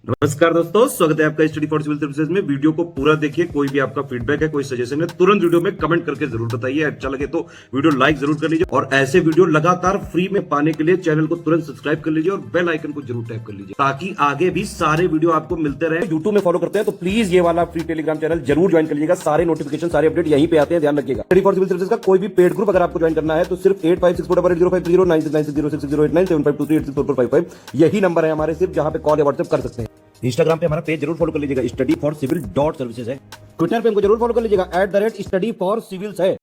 नमस्कार दोस्तों, स्वागत है आपका स्टडी फॉर सिविल सर्विसेज में। वीडियो को पूरा देखिए। कोई भी आपका फीडबैक है, कोई सजेशन है, तुरंत वीडियो में कमेंट करके जरूर बताइए। अच्छा लगे तो वीडियो लाइक जरूर कर लीजिए और ऐसे वीडियो लगातार फ्री में पाने के लिए चैनल को तुरंत सब्सक्राइब कर लीजिए और बेल आइकन को जरूर टैप कर लीजिए ताकि आगे भी सारे वीडियो आपको मिलते रहे। यूट्यूब में फॉलो करते हैं तो प्लीज ये वाला फ्री टेलीग्राम चैनल जरूर ज्वाइन कर लीजिएगा। सारे नोटिफिकेशन, सारे अपडेट यहीं पे आते हैं, ध्यान रखिएगा। स्टडी फॉर सिविल सर्विसेज का कोई भी पेड ग्रुप अगर आपको ज्वाइन करना है तो सिर्फ 856480560660897523864455 यही नंबर है हमारे, सिर्फ जहां पे कॉल या व्हाट्सएप कर सकते हैं। इंस्टाग्राम पे हमारा पेज जरूर फॉलो कर लीजिएगा, studyforcivil.services है। ट्विटर पे हमको जरूर फॉलो कर लीजिएगा, @studyforcivils है।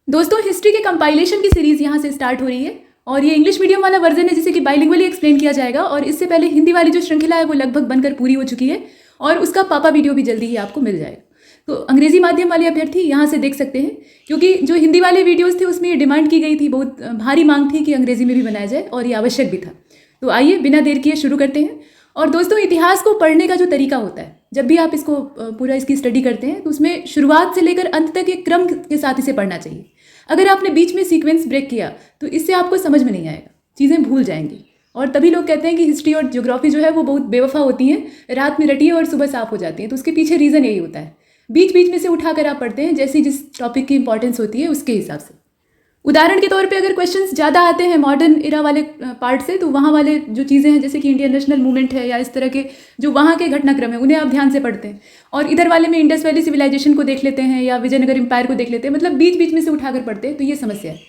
दोस्तों, हिस्ट्री के कंपाइलेशन की सीरीज यहाँ से स्टार्ट हो रही है और ये इंग्लिश मीडियम वाला वर्जन है जिसे कि बाइलिंगुअली एक्सप्लेन किया जाएगा। और इससे पहले हिंदी वाली जो श्रृंखला है वो लगभग बनकर पूरी हो चुकी है और उसका पापा वीडियो भी जल्दी ही आपको मिल जाएगा। तो अंग्रेजी माध्यम वाले अभ्यर्थी यहाँ से देख सकते हैं, क्योंकि जो हिंदी वाले वीडियोज़ थे उसमें ये डिमांड की गई थी, बहुत भारी मांग थी कि अंग्रेजी में भी बनाया जाए और ये आवश्यक भी था। तो आइए बिना देर किए शुरू करते हैं। और दोस्तों, इतिहास को पढ़ने का जो तरीका होता है, जब भी आप इसको पूरा इसकी स्टडी करते हैं तो उसमें शुरुआत से लेकर अंत तक एक क्रम के साथ इसे पढ़ना चाहिए। अगर आपने बीच में सीक्वेंस ब्रेक किया तो इससे आपको समझ में नहीं आएगा, चीज़ें भूल जाएंगी। और तभी लोग कहते हैं कि हिस्ट्री और ज्योग्राफी जो है वो बहुत बेवफा होती हैं, रात में रटी है और सुबह साफ हो जाती हैं। तो उसके पीछे रीज़न यही होता है, बीच बीच में से उठाकर आप पढ़ते हैं जैसी जिस टॉपिक की इंपॉर्टेंस होती है उसके हिसाब से। उदाहरण के तौर पे अगर क्वेश्चंस ज़्यादा आते हैं मॉडर्न इरा वाले पार्ट से, तो वहाँ वाले जो चीज़ें हैं जैसे कि इंडियन नेशनल मूवमेंट है या इस तरह के जो वहाँ के घटनाक्रम है उन्हें आप ध्यान से पढ़ते हैं। और इधर वाले में इंडस वैली सिविलाइजेशन को देख लेते हैं या विजयनगर एम्पायर को देख लेते हैं, मतलब बीच बीच में से उठाकर पढ़ते हैं। तो ये समस्या है।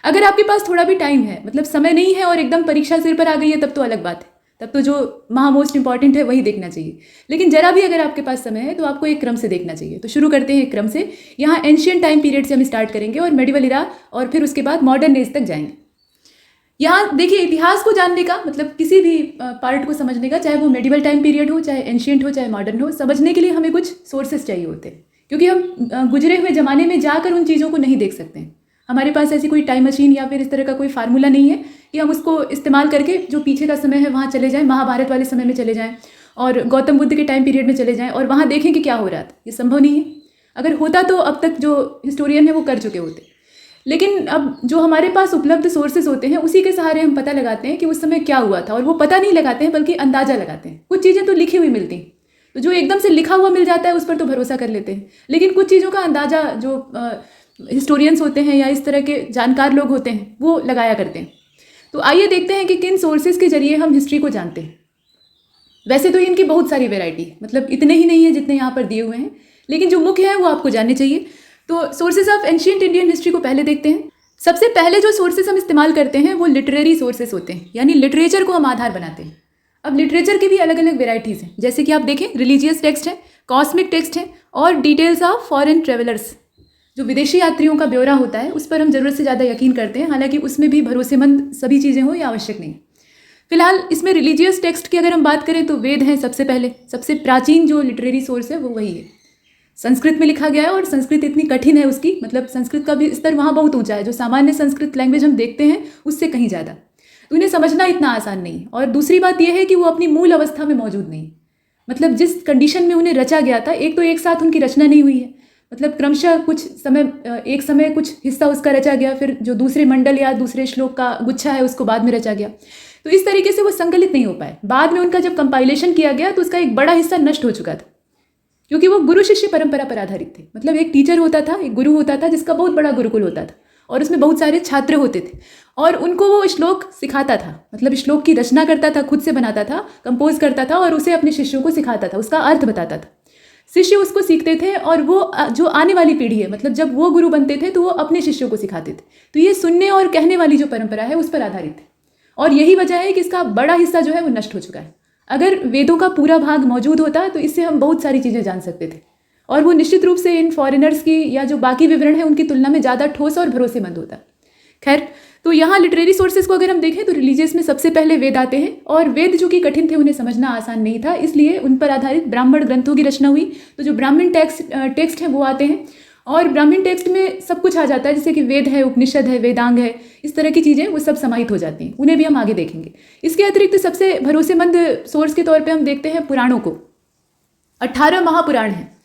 अगर आपके पास थोड़ा भी टाइम है, मतलब समय नहीं है और एकदम परीक्षा सिर पर आ गई है, तब तो अलग बात है, तब तो जो मोस्ट इंपॉर्टेंट है वही देखना चाहिए। लेकिन जरा भी अगर आपके पास समय है तो आपको एक क्रम से देखना चाहिए। तो शुरू करते हैं एक क्रम से। यहाँ एंशियंट टाइम पीरियड से हम स्टार्ट करेंगे और मेडिवल इरा और फिर उसके बाद मॉडर्न एज तक जाएंगे। यहाँ देखिए, इतिहास को जानने का मतलब किसी भी पार्ट को समझने का, चाहे वो मेडिवल टाइम पीरियड हो, चाहे एंशियंट हो, चाहे मॉडर्न हो, समझने के लिए हमें कुछ सोर्सेस चाहिए होते हैं, क्योंकि हम गुजरे हुए ज़माने में जाकर उन चीज़ों को नहीं देख सकते हैं। हमारे पास ऐसी कोई टाइम मशीन या फिर इस तरह का कोई फार्मूला नहीं है कि हम उसको इस्तेमाल करके जो पीछे का समय है वहाँ चले जाएं, महाभारत वाले समय में चले जाएं और गौतम बुद्ध के टाइम पीरियड में चले जाएं और वहाँ देखें कि क्या हो रहा था। ये संभव नहीं है। अगर होता तो अब तक जो हिस्टोरियन है वो कर चुके होते। लेकिन अब जो हमारे पास उपलब्ध सोर्सेज होते हैं उसी के सहारे हम पता लगाते हैं कि उस समय क्या हुआ था। और वो पता नहीं लगाते हैं बल्कि अंदाज़ा लगाते हैं। कुछ चीज़ें तो लिखी हुई मिलती हैं, तो जो एकदम से लिखा हुआ मिल जाता है उस पर तो भरोसा कर लेते हैं। लेकिन कुछ चीज़ों का अंदाज़ा जो हिस्टोरियंस होते हैं या इस तरह के जानकार लोग होते हैं वो लगाया करते हैं। तो आइए देखते हैं कि किन सोर्सेज के जरिए हम हिस्ट्री को जानते हैं। वैसे तो इनकी बहुत सारी वैरायटी है, मतलब इतने ही नहीं है जितने यहाँ पर दिए हुए हैं, लेकिन जो मुख्य है वो आपको जानने चाहिए। तो sources of ancient Indian history को पहले देखते हैं। सबसे पहले जो सोर्सेज हम इस्तेमाल करते हैं वो लिटरेरी सोर्सेज होते हैं, यानी लिटरेचर को हम आधार बनाते हैं। अब लिटरेचर की भी अलग अलग वेराइटीज़ हैं, जैसे कि आप देखें, रिलीजियस टेक्स्ट है, कॉस्मिक टेक्स्ट है और डिटेल्स ऑफ फॉरेन ट्रेवलर्स, जो विदेशी यात्रियों का ब्यौरा होता है उस पर हम ज़रूरत से ज़्यादा यकीन करते हैं, हालांकि उसमें भी भरोसेमंद सभी चीज़ें हो या आवश्यक नहीं। फिलहाल इसमें रिलीजियस टेक्स्ट की अगर हम बात करें तो वेद हैं सबसे पहले, सबसे प्राचीन जो लिटरेरी सोर्स है वो वही है। संस्कृत में लिखा गया है और संस्कृत इतनी कठिन है उसकी, मतलब संस्कृत का भी स्तर वहाँ बहुत ऊंचा है, जो सामान्य संस्कृत लैंग्वेज हम देखते हैं उससे कहीं ज़्यादा। तो इन्हें समझना इतना आसान नहीं। और दूसरी बात यह है कि वो अपनी मूल अवस्था में मौजूद नहीं, मतलब जिस कंडीशन में उन्हें रचा गया था, एक तो एक साथ उनकी रचना नहीं हुई है, मतलब क्रमशः कुछ समय, एक समय कुछ हिस्सा उसका रचा गया, फिर जो दूसरे मंडल या दूसरे श्लोक का गुच्छा है उसको बाद में रचा गया। तो इस तरीके से वो संकलित नहीं हो पाए। बाद में उनका जब कंपाइलेशन किया गया तो उसका एक बड़ा हिस्सा नष्ट हो चुका था, क्योंकि वो गुरु शिष्य परंपरा पर आधारित थे। मतलब एक टीचर होता था, एक गुरु होता था जिसका बहुत बड़ा गुरुकुल होता था और उसमें बहुत सारे छात्र होते थे और उनको वो श्लोक सिखाता था, मतलब श्लोक की रचना करता था, खुद से बनाता था, कंपोज करता था और उसे अपने शिष्यों को सिखाता था, उसका अर्थ बताता था। शिष्य उसको सीखते थे और वो जो आने वाली पीढ़ी है, मतलब जब वो गुरु बनते थे तो वो अपने शिष्यों को सिखाते थे। तो ये सुनने और कहने वाली जो परंपरा है उस पर आधारित है और यही वजह है कि इसका बड़ा हिस्सा जो है वो नष्ट हो चुका है। अगर वेदों का पूरा भाग मौजूद होता तो इससे हम बहुत सारी चीज़ें जान सकते थे और वो निश्चित रूप से इन फॉरेनर्स की या जो बाकी विवरण है उनकी तुलना में ज़्यादा ठोस और भरोसेमंद होता। खैर, तो यहाँ लिटरेरी सोर्सेज को अगर हम देखें तो रिलीजियस में सबसे पहले वेद आते हैं और वेद जो कि कठिन थे, उन्हें समझना आसान नहीं था, इसलिए उन पर आधारित ब्राह्मण ग्रंथों की रचना हुई। तो जो ब्राह्मण टेक्स्ट हैं वो आते हैं और ब्राह्मण टेक्स्ट में सब कुछ आ जाता है, जैसे कि वेद है, उपनिषद है, वेदांग है, इस तरह की चीज़ें वो सब समाहित हो जाती हैं। उन्हें भी हम आगे देखेंगे। इसके अतिरिक्त सबसे भरोसेमंद सोर्स के तौर पर हम देखते हैं पुराणों को। 18 महापुराण हैं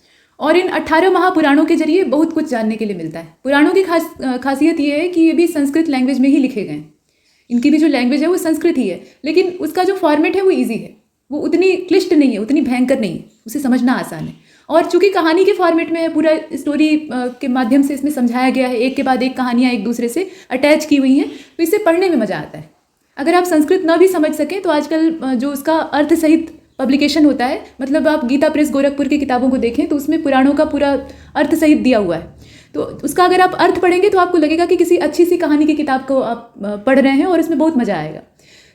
और इन 18 महापुराणों के जरिए बहुत कुछ जानने के लिए मिलता है। पुराणों की खासियत ये है कि ये भी संस्कृत लैंग्वेज में ही लिखे गए हैं। इनकी भी जो लैंग्वेज है वो संस्कृत ही है, लेकिन उसका जो फॉर्मेट है वो ईजी है। वो उतनी क्लिष्ट नहीं है, उतनी भयंकर नहीं है, उसे समझना आसान है। और चूंकि कहानी के फॉर्मेट में है, पूरा स्टोरी के माध्यम से इसमें समझाया गया है, एक के बाद एक कहानियाँ एक दूसरे से अटैच की हुई हैं, तो इसे पढ़ने में मज़ा आता है। अगर आप संस्कृत न भी समझ सकें तो आजकल जो उसका अर्थ सहित पब्लिकेशन होता है, मतलब आप गीता प्रेस गोरखपुर की किताबों को देखें तो उसमें पुराणों का पूरा अर्थ सहित दिया हुआ है, तो उसका अगर आप अर्थ पढ़ेंगे तो आपको लगेगा कि किसी अच्छी सी कहानी की किताब को आप पढ़ रहे हैं और इसमें बहुत मज़ा आएगा।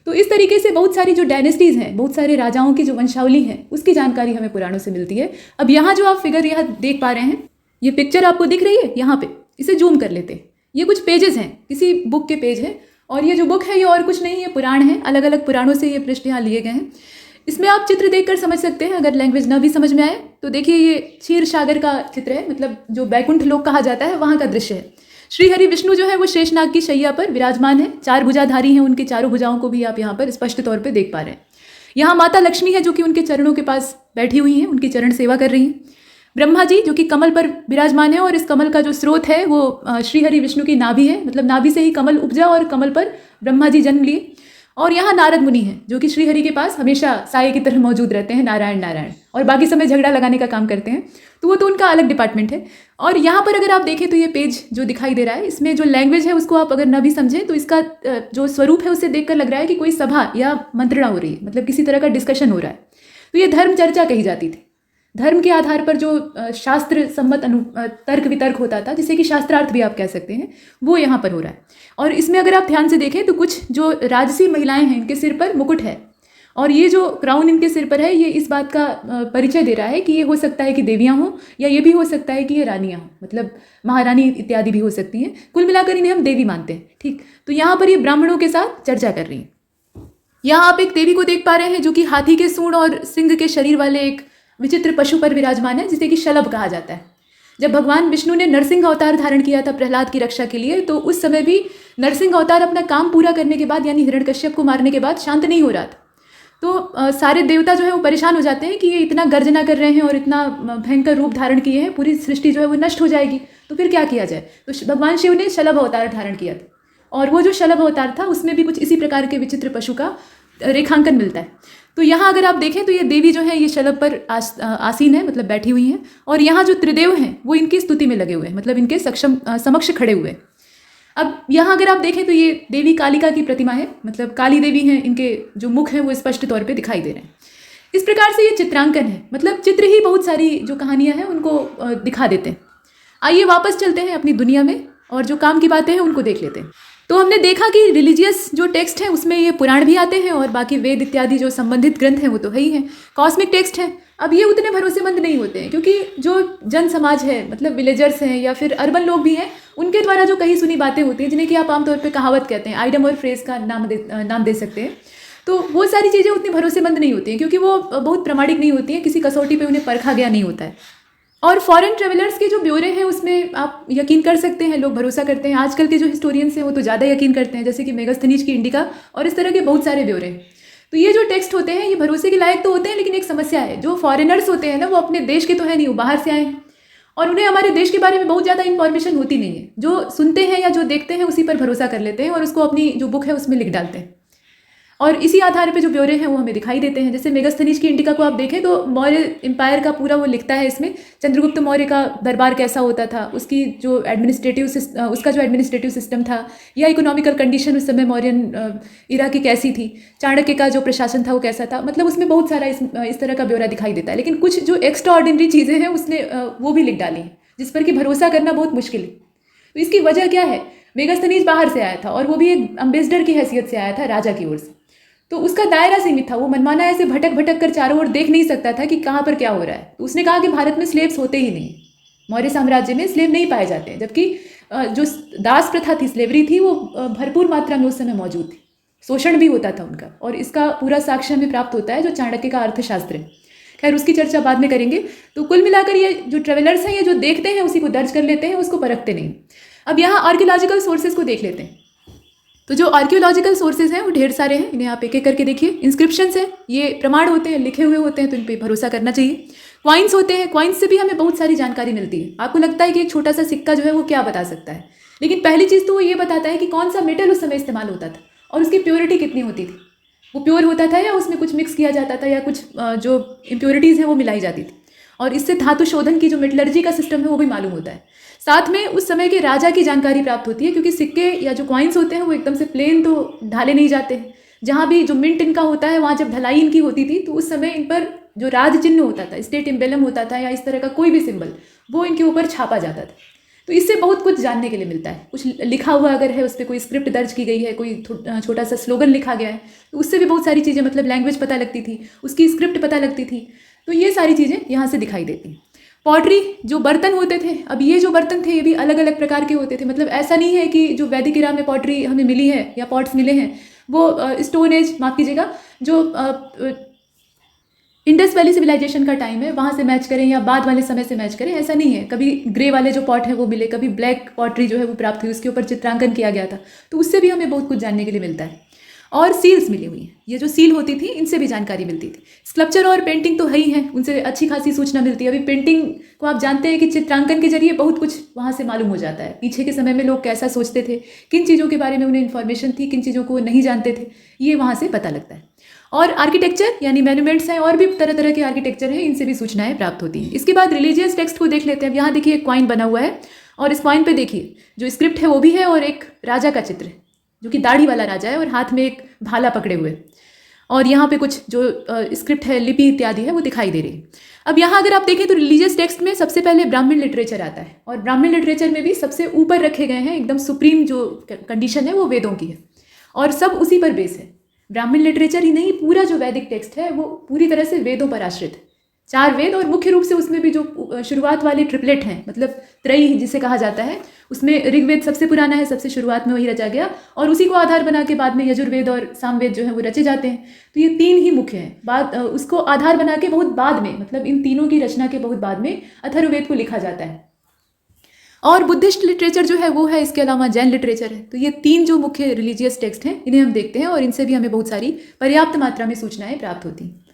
तो इस तरीके से बहुत सारी जो डायनेस्टीज़ हैं, बहुत सारे राजाओं की जो वंशावली है, उसकी जानकारी हमें पुराणों से मिलती है। अब यहाँ जो आप फिगर यहाँ देख पा रहे हैं, ये पिक्चर आपको दिख रही है यहाँ पे, इसे जूम कर लेते हैं। ये कुछ पेजेस हैं, किसी बुक के पेज हैं, और ये जो बुक है ये और कुछ नहीं है, पुराण है, अलग अलग पुराणों से ये पृष्ठ यहाँ लिए गए हैं। इसमें आप चित्र देखकर समझ सकते हैं, अगर लैंग्वेज न भी समझ में आए तो देखिए ये क्षीर सागर का चित्र है, मतलब जो बैकुंठ लोक कहा जाता है वहाँ का दृश्य है। श्री हरि विष्णु जो है वो शेषनाग की शैया पर विराजमान है, 4 भुजाधारी हैं, उनकी चारों भुजाओं को भी आप यहाँ पर स्पष्ट तौर पर देख पा रहे हैं। यहाँ माता लक्ष्मी है जो कि उनके चरणों के पास बैठी हुई हैं, उनकी चरण सेवा कर रही हैं। ब्रह्मा जी जो कि कमल पर विराजमान है, और इस कमल का जो स्रोत है वो श्री हरि विष्णु की नाभि है, मतलब नाभि से ही कमल उपजा और कमल पर ब्रह्मा जी जन्म लिए। और यहाँ नारद मुनि हैं जो कि श्रीहरि के पास हमेशा साये की तरह मौजूद रहते हैं, नारायण नारायण, और बाकी समय झगड़ा लगाने का काम करते हैं, तो वो तो उनका अलग डिपार्टमेंट है। और यहाँ पर अगर आप देखें तो ये पेज जो दिखाई दे रहा है, इसमें जो लैंग्वेज है उसको आप अगर न भी समझें तो इसका जो स्वरूप है उससे देखकर लग रहा है कि कोई सभा या मंत्रणा हो रही है, मतलब किसी तरह का डिस्कशन हो रहा है। तो ये धर्म चर्चा कही जाती थी। धर्म के आधार पर जो शास्त्र सम्मत तर्क वितर्क होता था, जिसे कि शास्त्रार्थ भी आप कह सकते हैं, वो यहाँ पर हो रहा है। और इसमें अगर आप ध्यान से देखें तो कुछ जो राजसी महिलाएं हैं, इनके सिर पर मुकुट है, और ये जो क्राउन इनके सिर पर है ये इस बात का परिचय दे रहा है कि ये हो सकता है कि देवियाँ हों, या ये भी हो सकता है कि ये रानियाँ हों, मतलब महारानी इत्यादि भी हो सकती हैं। कुल मिलाकर इन्हें हम देवी मानते हैं, ठीक। तो यहाँ पर ये ब्राह्मणों के साथ चर्चा कर रही हैं। यहाँ आप एक देवी को देख पा रहे हैं जो कि हाथी के सूंड और सिंह के शरीर वाले एक विचित्र पशु पर विराजमान है, जिसे कि शलभ कहा जाता है। जब भगवान विष्णु ने नरसिंह अवतार धारण किया था प्रहलाद की रक्षा के लिए, तो उस समय भी नरसिंह अवतार अपना काम पूरा करने के बाद, यानी हिरण्यकश्यप को मारने के बाद शांत नहीं हो रहा था। तो सारे देवता जो है वो परेशान हो जाते हैं कि ये इतना गर्जना कर रहे हैं और इतना भयंकर रूप धारण किए हैं, पूरी सृष्टि जो है वो नष्ट हो जाएगी, तो फिर क्या किया जाए। तो भगवान शिव ने शलभ अवतार धारण किया था, और वो जो शलभ अवतार था उसमें भी कुछ इसी प्रकार के विचित्र पशु का रेखांकन मिलता है। तो यहाँ अगर आप देखें तो ये देवी जो है ये शलभ पर आसीन है, मतलब बैठी हुई हैं, और यहाँ जो त्रिदेव हैं वो इनकी स्तुति में लगे हुए हैं, मतलब इनके समक्ष खड़े हुए हैं। अब यहाँ अगर आप देखें तो ये देवी कालिका की प्रतिमा है, मतलब काली देवी हैं, इनके जो मुख हैं वो स्पष्ट तौर पे दिखाई दे रहे हैं। इस प्रकार से ये चित्रांकन है, मतलब चित्र ही बहुत सारी जो कहानियाँ हैं उनको दिखा देते हैं। आइए वापस चलते हैं अपनी दुनिया में, और जो काम की बातें हैं उनको देख लेते हैं। तो हमने देखा कि रिलीजियस जो टेक्स्ट हैं उसमें ये पुराण भी आते हैं, और बाकी वेद इत्यादि जो संबंधित ग्रंथ हैं वो तो है ही हैं। कॉस्मिक टेक्स्ट हैं, अब ये उतने भरोसेमंद नहीं होते हैं, क्योंकि जो जन समाज है, मतलब विलेजर्स हैं या फिर अर्बन लोग भी हैं, उनके द्वारा जो कही सुनी बातें होती हैं, जिन्हें कि आप आमतौर पर कहावत कहते हैं, आइडम और फ्रेज का नाम दे सकते हैं, तो वो सारी चीज़ें उतनी भरोसेमंद नहीं होती हैं, क्योंकि वो बहुत प्रामाणिक नहीं होती हैं, किसी कसौटी पर उन्हें परखा गया नहीं होता है। और फॉरेन ट्रेवलर्स के जो ब्यौरे हैं उसमें आप यकीन कर सकते हैं, लोग भरोसा करते हैं। आजकल के जो हिस्टोरियंस हैं वो तो ज़्यादा यकीन करते हैं, जैसे कि मेगास्थनीज की इंडिका और इस तरह के बहुत सारे ब्यौरे हैं। तो ये जो टेक्स्ट होते हैं ये भरोसे के लायक तो होते हैं, लेकिन एक समस्या है, जो फॉरेनर्स होते हैं ना वो अपने देश के तो है नहीं, वो बाहर से आए हैं, और उन्हें हमारे देश के बारे में बहुत ज़्यादा इन्फॉर्मेशन होती नहीं है। जो सुनते हैं या जो देखते हैं उसी पर भरोसा कर लेते हैं, और उसको अपनी जो बुक है उसमें लिख डालते हैं, और इसी आधार पे जो ब्यौरे हैं वो हमें दिखाई देते हैं। जैसे मेगास्थनीज की इंडिका को आप देखें तो मौर्य एम्पायर का पूरा वो लिखता है इसमें, चंद्रगुप्त मौर्य का दरबार कैसा होता था, उसकी जो उसका जो एडमिनिस्ट्रेटिव सिस्टम था, या इकोनॉमिकल कंडीशन उस समय मौर्यन इरा की कैसी थी, चाणक्य का जो प्रशासन था वो कैसा था, मतलब उसमें बहुत सारा इस तरह का ब्यौरा दिखाई देता है। लेकिन कुछ जो एक्स्ट्रा ऑर्डिनरी चीज़ें हैं उसने वो भी लिख डाली हैं, जिस पर कि भरोसा करना बहुत मुश्किल है। तो इसकी वजह क्या है, मेगास्थनीज बाहर से आया था, और वो भी एक अम्बेसडर की हैसियत से आया था, राजा की ओर से, तो उसका दायरा सीमित था, वो मनमाना ऐसे भटक भटक कर चारों ओर देख नहीं सकता था कि कहाँ पर क्या हो रहा है। तो उसने कहा कि भारत में स्लेव्स होते ही नहीं, मौर्य साम्राज्य में स्लेव नहीं पाए जाते हैं, जबकि जो दास प्रथा थी, स्लेवरी थी, वो भरपूर मात्रा में उस समय मौजूद थी, शोषण भी होता था उनका, और इसका पूरा साक्ष्य हमें प्राप्त होता है जो चाणक्य का अर्थशास्त्र है। खैर उसकी चर्चा बाद में करेंगे। तो कुल मिलाकर ये जो ट्रेवलर्स हैं ये जो देखते हैं उसी को दर्ज कर लेते हैं, उसको परखते नहीं। अब यहाँ आर्कियोलॉजिकल सोर्सेज को देख लेते हैं। तो जो आर्कियोलॉजिकल सोर्सेज हैं वो ढेर सारे हैं, इन्हें आप एक एक करके देखिए। इंस्क्रिप्शंस हैं, ये प्रमाण होते हैं, लिखे हुए होते हैं, तो इन पर भरोसा करना चाहिए। क्वाइंस होते हैं, क्वाइंस से भी हमें बहुत सारी जानकारी मिलती है। आपको लगता है कि एक छोटा सा सिक्का जो है वो क्या बता सकता है, लेकिन पहली चीज़ तो वो ये बताता है कि कौन सा मेटल उस समय इस्तेमाल होता था और उसकी प्योरिटी कितनी होती थी। वो प्योर होता था या उसमें कुछ मिक्स किया जाता था या कुछ जो इम्प्योरिटीज़ हैं वो मिलाई जाती थी। और इससे धातु शोधन की जो मेटलर्जी का सिस्टम है वो भी मालूम होता है। साथ में उस समय के राजा की जानकारी प्राप्त होती है, क्योंकि सिक्के या जो कॉइन्स होते हैं वो एकदम से प्लेन तो ढाले नहीं जाते हैं। जहाँ भी जो मिंट इनका होता है वहाँ जब ढलाई इनकी होती थी तो उस समय इन पर जो राज चिन्ह होता था, स्टेट एम्बेलम होता था या इस तरह का कोई भी सिंबल, वो इनके ऊपर छापा जाता था। तो इससे बहुत कुछ जानने के लिए मिलता है। कुछ लिखा हुआ अगर है, उस पर कोई स्क्रिप्ट दर्ज की गई है, कोई छोटा सा स्लोगन लिखा गया है, तो उससे भी बहुत सारी चीज़ें, मतलब लैंग्वेज पता लगती थी, उसकी स्क्रिप्ट पता लगती थी। तो ये सारी चीज़ें यहाँ से दिखाई देती हैं। पॉटरी, जो बर्तन होते थे, अब ये जो बर्तन थे ये भी अलग अलग प्रकार के होते थे। मतलब ऐसा नहीं है कि जो वैदिक इरा में पॉटरी हमें मिली है या पॉट्स मिले हैं वो स्टोन एज, माफ़ कीजिएगा, जो इंडस वैली सिविलाइजेशन का टाइम है वहाँ से मैच करें या बाद वाले समय से मैच करें, ऐसा नहीं है। कभी ग्रे वाले जो पॉट हैं वो मिले, कभी ब्लैक पॉटरी जो है वो प्राप्त हुई, उसके ऊपर चित्रांकन किया गया था, तो उससे भी हमें बहुत कुछ जानने के लिए मिलता है। और सील्स मिली हुई हैं, ये जो सील होती थी इनसे भी जानकारी मिलती थी। स्कल्पचर और पेंटिंग तो है ही हैं, उनसे अच्छी खासी सूचना मिलती है। अभी पेंटिंग को आप जानते हैं कि चित्रांकन के जरिए बहुत कुछ वहाँ से मालूम हो जाता है। पीछे के समय में लोग कैसा सोचते थे, किन चीज़ों के बारे में उन्हें इन्फॉर्मेशन थी, किन चीज़ों को नहीं जानते थे, ये वहाँ से पता लगता है। और आर्किटेक्चर यानी मैन्यूमेंट्स हैं, और भी तरह तरह के आर्किटेक्चर हैं, इनसे भी सूचनाएं प्राप्त होती हैं। इसके बाद रिलीजियस टेक्स्ट को देख लेते हैं। अब यहाँ देखिए एक कॉइन बना हुआ है और इस कॉइन पे देखिए जो स्क्रिप्ट है वो भी है और एक राजा का चित्र है जो कि दाढ़ी वाला राजा है और हाथ में एक भाला पकड़े हुए, और यहाँ पे कुछ जो स्क्रिप्ट है, लिपि इत्यादि है, वो दिखाई दे रही है। अब यहाँ अगर आप देखें तो रिलीजियस टेक्स्ट में सबसे पहले ब्राह्मण लिटरेचर आता है, और ब्राह्मण लिटरेचर में भी सबसे ऊपर रखे गए हैं, एकदम सुप्रीम जो कंडीशन है वो वेदों की है, और सब उसी पर बेस है। ब्राह्मण लिटरेचर ही नहीं, पूरा जो वैदिक टेक्स्ट है वो पूरी तरह से वेदों पर आश्रित है। 4 वेद, और मुख्य रूप से उसमें भी जो शुरुआत वाले ट्रिपलेट हैं, मतलब त्रयी जिसे कहा जाता है, उसमें ऋग्वेद सबसे पुराना है, सबसे शुरुआत में वही रचा गया, और उसी को आधार बना के बाद में यजुर्वेद और सामवेद जो है वो रचे जाते हैं। तो ये 3 ही मुख्य हैं। बाद उसको आधार बना के बहुत बाद में, मतलब इन तीनों की रचना के बहुत बाद में अथर्ववेद को लिखा जाता है। और बुद्धिस्ट लिटरेचर जो है वो है, इसके अलावा जैन लिटरेचर है। तो ये 3 जो मुख्य रिलीजियस टेक्स्ट हैं इन्हें हम देखते हैं, और इनसे भी हमें बहुत सारी पर्याप्त मात्रा में सूचनाएं प्राप्त होती हैं।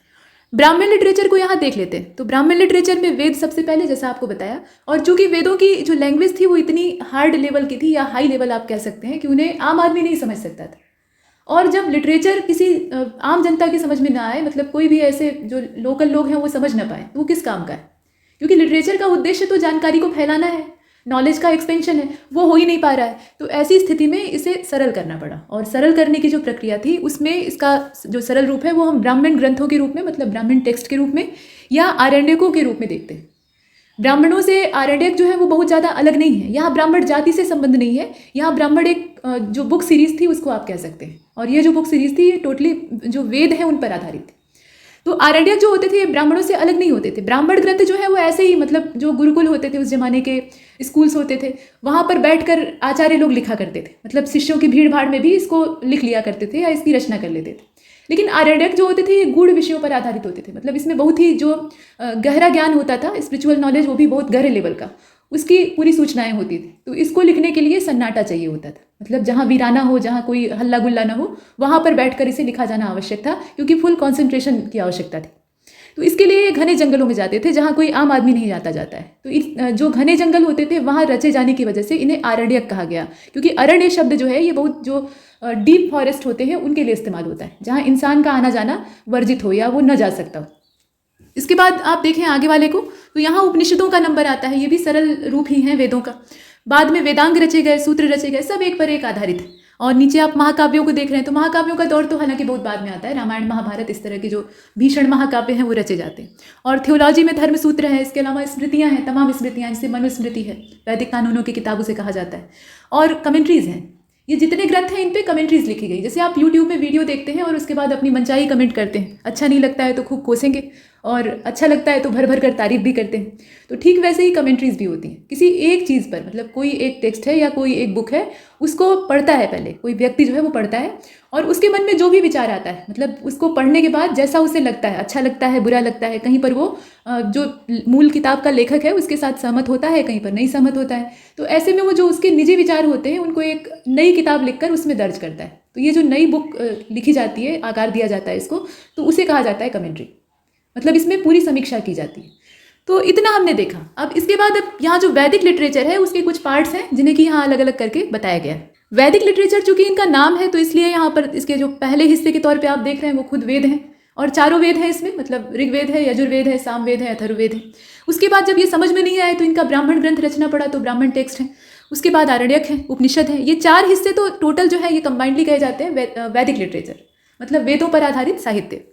ब्राह्मण लिटरेचर को यहाँ देख लेते हैं। तो ब्राह्मण लिटरेचर में वेद सबसे पहले, जैसा आपको बताया, और चूंकि वेदों की जो लैंग्वेज थी वो इतनी हार्ड लेवल की थी, या हाई लेवल आप कह सकते हैं, कि उन्हें आम आदमी नहीं समझ सकता था। और जब लिटरेचर किसी आम जनता की समझ में ना आए, मतलब कोई भी ऐसे जो लोकल लोग हैं वो समझ ना पाए, तो वो किस काम का है? क्योंकि लिटरेचर का उद्देश्य तो जानकारी को फैलाना है, नॉलेज का एक्सपेंशन है, वो हो ही नहीं पा रहा है। तो ऐसी स्थिति में इसे सरल करना पड़ा, और सरल करने की जो प्रक्रिया थी उसमें इसका जो सरल रूप है वो हम ब्राह्मण ग्रंथों के रूप में, मतलब ब्राह्मण टेक्स्ट के रूप में, या आरण्यकों के रूप में देखते हैं। ब्राह्मणों से आरण्यक जो है वो बहुत ज़्यादा अलग नहीं है। यहाँ ब्राह्मण जाति से संबंध नहीं है, यहाँ ब्राह्मण एक जो बुक सीरीज थी उसको आप कह सकते हैं, और ये जो बुक सीरीज थी ये टोटली जो वेद है उन पर आधारित थी। तो आरण्यक जो होते थे ये ब्राह्मणों से अलग नहीं होते थे। ब्राह्मण ग्रंथ जो है वो ऐसे ही, मतलब जो गुरुकुल होते थे, उस जमाने के स्कूल्स होते थे, वहाँ पर बैठकर आचार्य लोग लिखा करते थे, मतलब शिष्यों की भीड़ भाड़ में भी इसको लिख लिया करते थे या इसकी रचना कर लेते थे। लेकिन आरण्यक जो होते थे ये गूढ़ विषयों पर आधारित होते थे, मतलब इसमें बहुत ही जो गहरा ज्ञान होता था, स्पिरिचुअल नॉलेज, वो भी बहुत गहरे लेवल का, उसकी पूरी सूचनाएं होती थी। तो इसको लिखने के लिए सन्नाटा चाहिए होता था, मतलब जहाँ वीराना हो, जहाँ कोई हल्ला गुल्ला ना हो, वहाँ पर बैठकर इसे लिखा जाना आवश्यक था, क्योंकि फुल कॉन्सेंट्रेशन की आवश्यकता थी। तो इसके लिए घने जंगलों में जाते थे जहाँ कोई आम आदमी नहीं जाता है। तो जो घने जंगल होते थे वहाँ रचे जाने की वजह से इन्हें आरण्यक कहा गया, क्योंकि अरण्य शब्द जो है ये बहुत जो डीप फॉरेस्ट होते हैं उनके लिए इस्तेमाल होता है, जहाँ इंसान का आना जाना वर्जित हो या वो न जा सकता हो। इसके बाद आप देखें आगे वाले को, तो यहाँ उपनिषदों का नंबर आता है। ये भी सरल रूप ही है वेदों का। बाद में वेदांग रचे गए, सूत्र रचे गए, सब एक पर एक आधारित है। और नीचे आप महाकाव्यों को देख रहे हैं, तो महाकाव्यों का दौर तो हालांकि बहुत बाद में आता है। रामायण, महाभारत, इस तरह के जो भीषण महाकाव्य हैं वो रचे जाते हैं। और थियोलॉजी में धर्म सूत्र है, इसके अलावा स्मृतियाँ हैं, तमाम स्मृतियाँ, जिसे मनुस्मृति है, वैदिक कानूनों की किताबों से कहा जाता है। और कमेंट्रीज हैं, ये जितने ग्रंथ हैं इन पे कमेंट्रीज लिखी गई। जैसे आप यूट्यूब में वीडियो देखते हैं और उसके बाद अपनी मनचाही कमेंट करते हैं, अच्छा नहीं लगता है तो खूब कोसेंगे, और अच्छा लगता है तो भर भर कर तारीफ भी करते हैं। तो ठीक वैसे ही कमेंट्रीज भी होती हैं किसी एक चीज़ पर, मतलब कोई एक टेक्स्ट है या कोई एक बुक है, उसको पढ़ता है पहले कोई व्यक्ति जो है वो पढ़ता है, और उसके मन में जो भी विचार आता है, मतलब उसको पढ़ने के बाद जैसा उसे लगता है, अच्छा लगता है, बुरा लगता है, कहीं पर वो जो मूल किताब का लेखक है उसके साथ सहमत होता है, कहीं पर नहीं सहमत होता है। तो ऐसे में वो जो उसके निजी विचार होते हैं उनको एक नई किताब लिखकर उसमें दर्ज करता है। तो ये जो नई बुक लिखी जाती है, आकार दिया जाता है इसको, तो उसे कहा जाता है कमेंट्री। मतलब इसमें पूरी समीक्षा की जाती है। तो इतना हमने देखा। अब इसके बाद अब यहाँ जो वैदिक लिटरेचर है उसके कुछ पार्ट्स हैं जिन्हें कि यहाँ अलग अलग करके बताया गया है। वैदिक लिटरेचर चूंकि इनका नाम है तो इसलिए यहाँ पर इसके जो पहले हिस्से के तौर पे आप देख रहे हैं वो खुद वेद हैं, और चारों वेद हैं इसमें, मतलब ऋग्वेद है, यजुर्वेद है, सामवेद है, अथर्ववेद है। उसके बाद जब ये समझ में नहीं आए तो इनका ब्राह्मण ग्रंथ रचना पड़ा, तो ब्राह्मण टेक्स्ट है। उसके बाद आरण्यक है, उपनिषद है। ये 4 हिस्से तो टोटल जो है ये कंबाइंडली कहे जाते हैं वैदिक लिटरेचर, मतलब वेदों पर आधारित साहित्य।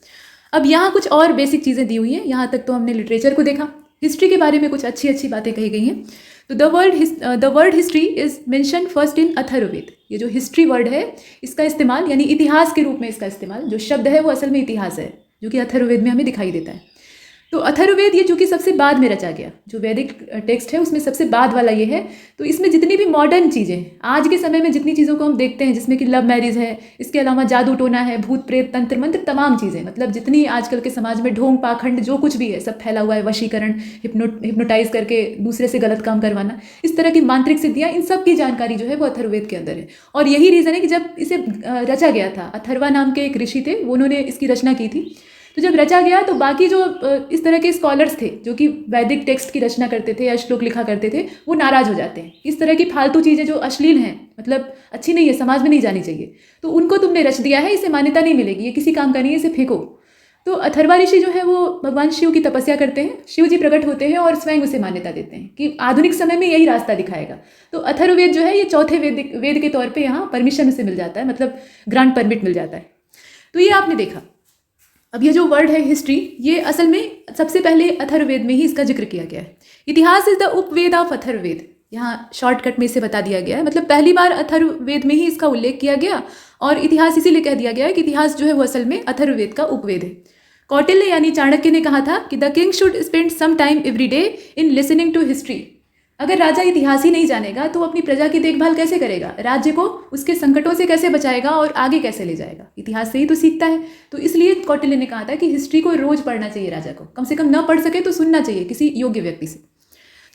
अब यहाँ कुछ और बेसिक चीज़ें दी हुई हैं। यहाँ तक तो हमने लिटरेचर को देखा, हिस्ट्री के बारे में कुछ अच्छी अच्छी बातें कही गई हैं। तो the word history is mention first in Atharvaveda. ये जो हिस्ट्री वर्ड है इसका इस्तेमाल, यानी इतिहास के रूप में इसका इस्तेमाल, जो शब्द है वो असल में इतिहास है, जो कि अथर्ववेद में हमें दिखाई देता है। तो अथर्ववेद ये चूंकि सबसे बाद में रचा गया, जो वैदिक टेक्स्ट है उसमें सबसे बाद वाला ये है, तो इसमें जितनी भी मॉडर्न चीज़ें आज के समय में जितनी चीज़ों को हम देखते हैं, जिसमें कि लव मैरिज है, इसके अलावा जादू टोना है, भूत प्रेत तंत्र मंत्र, तमाम चीज़ें, मतलब जितनी आजकल के समाज में ढोंग पाखंड जो कुछ भी है सब फैला हुआ है, वशीकरण, हिप्नोटाइज करके दूसरे से गलत काम करवाना, इस तरह की मांत्रिक सिद्धियाँ, इन सब की जानकारी जो है वो अथर्ववेद के अंदर है। और यही रीज़न है कि जब इसे रचा गया था, अथर्वा नाम के एक ऋषि थे, उन्होंने इसकी रचना की थी। तो जब रचा गया तो बाकी जो इस तरह के स्कॉलर्स थे जो कि वैदिक टेक्स्ट की रचना करते थे या श्लोक लिखा करते थे, वो नाराज हो जाते हैं। इस तरह की फालतू चीज़ें जो अश्लील हैं, मतलब अच्छी नहीं है, समाज में नहीं जानी चाहिए, तो उनको तुमने रच दिया है, इसे मान्यता नहीं मिलेगी, ये किसी काम का नहीं है, इसे फेंको। तो अथर्वा ऋषि जो है वो भगवान शिव की तपस्या करते हैं, शिव जी प्रकट होते हैं और स्वयं उसे मान्यता देते हैं कि आधुनिक समय में यही रास्ता दिखाएगा। तो अथर्ववेद जो है ये चौथे वेद के तौर पर यहाँ परमिशन उसे मिल जाता है, मतलब ग्रांट परमिट मिल जाता है। तो ये आपने देखा। अब ये जो वर्ड है हिस्ट्री, ये असल में सबसे पहले अथर्ववेद में ही इसका जिक्र किया गया है। इतिहास is the Upaveda of Atharvaveda, यहाँ शॉर्टकट में इसे बता दिया गया है, मतलब पहली बार अथर्ववेद में ही इसका उल्लेख किया गया, और इतिहास इसीलिए कह दिया गया है कि इतिहास जो है वो असल में अथर्ववेद का उपवेद है। कौटिल्य यानी चाणक्य ने कहा था कि the king should spend some time every day in listening to history. अगर राजा इतिहास ही नहीं जानेगा तो अपनी प्रजा की देखभाल कैसे करेगा, राज्य को उसके संकटों से कैसे बचाएगा और आगे कैसे ले जाएगा, इतिहास से ही तो सीखता है। तो इसलिए कौटिल्य ने कहा था कि हिस्ट्री को रोज पढ़ना चाहिए राजा को, कम से कम न पढ़ सके तो सुनना चाहिए किसी योग्य व्यक्ति से।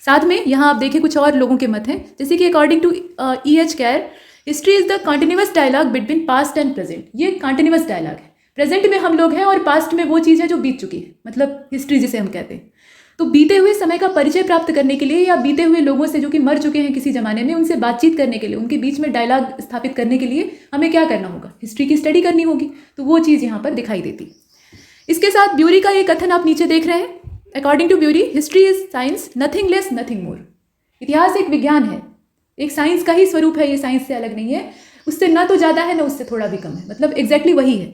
साथ में यहाँ आप देखें कुछ और लोगों के मत हैं, जैसे कि according to E.H. Carr, history is the continuous dialogue between past and present. ये कॉन्टिन्यूअस डायलॉग है, प्रेजेंट में हम लोग हैं और पास्ट में वो चीज़ है जो बीत चुकी है, मतलब हिस्ट्री जिसे हम कहते हैं। तो बीते हुए समय का परिचय प्राप्त करने के लिए या बीते हुए लोगों से जो कि मर चुके हैं किसी ज़माने में, उनसे बातचीत करने के लिए, उनके बीच में डायलॉग स्थापित करने के लिए हमें क्या करना होगा, हिस्ट्री की स्टडी करनी होगी। तो वो चीज़ यहाँ पर दिखाई देती। इसके साथ ब्यूरी का ये कथन आप नीचे देख रहे हैं। According to Bury, history is science, nothing less nothing more. इतिहास एक विज्ञान है, एक साइंस का ही स्वरूप है, ये साइंस से अलग नहीं है, उससे ना तो ज़्यादा है ना उससे थोड़ा भी कम है, मतलब एग्जैक्टली वही है।